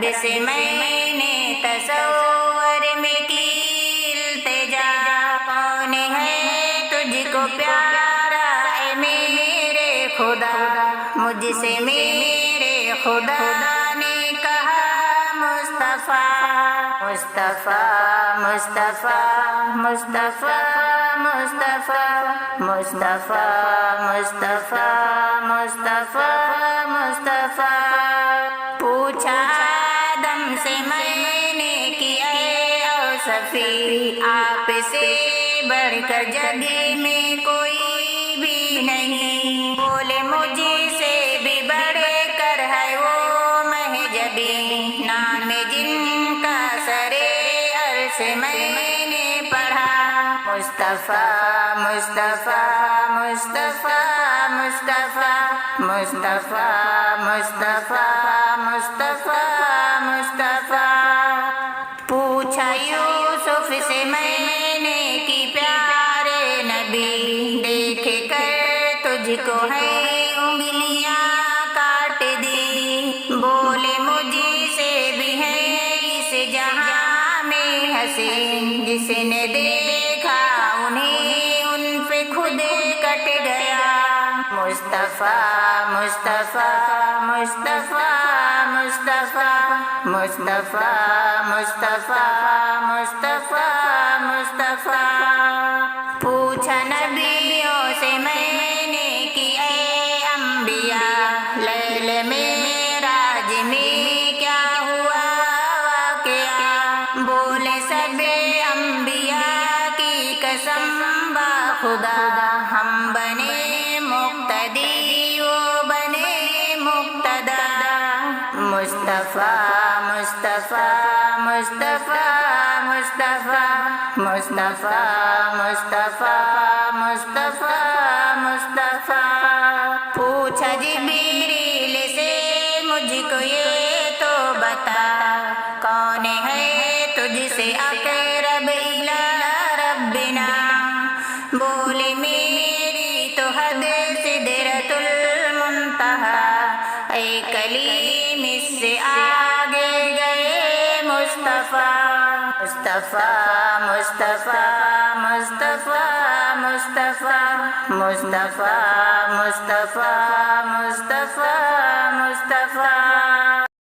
رب سے میں نے تصور میں کی التجا، کون ہے تجھ کو پیارا اے میرے خدا، مجھ سے میرے خدا نے کہا مصطفیٰ مصطفیٰ مصطفیٰ مصطفیٰ مصطفیٰ مصطفیٰ مصطفیٰ مصطفیٰ مصطفیٰ، پوچھا آدم سے میں نے کہ اے اوصفی، آپ سے بڑھ کر جگ میں کوئی بھی نہیں، بولے مجھ سے بھی بڑھ کر ہے وہ مہجبی، نام جن کا سرے عرش میں نے پڑھا، مصطفیٰ مصطفیٰ مصطفیٰ مصطفیٰ مصطفیٰ مصطفیٰ مصطفیٰ مصطفیٰ، پوچھا یوسف سے میں نے کہ پیارے نبی، دیکھ کر تجھ کو ہے انگلیاں کاٹ دی، بولے مجھ سے بھی ہے اس جہاں میں حسین، جس نے دیکھا انہیں ان پہ خود کٹ گیا، مصطفیٰ مصطفیٰ مصطفیٰ مصطفیٰ مصطفیٰ مصطفیٰ مصطفیٰ مصطفیٰ، پوچھا نبیوں سے میں نے کہ اے انبیاء، لیل معراج میں کیا ہوا واقعہ، بولے سب انبیاء کی قسم خدا، ہم بنے مقتدی وہ بنے مقتدا، مصطفیٰ مصطفیٰ مصطفیٰ مصطفیٰ مصطفیٰ مصطفیٰ مصطفیٰ مصطفیٰ، پوچھا جبریل سے مجھ کو یہ تو بتا، کون ہے تجھ سے اقرب الی ربنا، بولے میری تو حد سدرۃ المنتہی، اے کلیم اس سے آگے گئے مصطفیٰ مصطفیٰ مصطفیٰ مصطفیٰ مصطفیٰ مصطفیٰ مصطفیٰ مصطفیٰ مصطفیٰ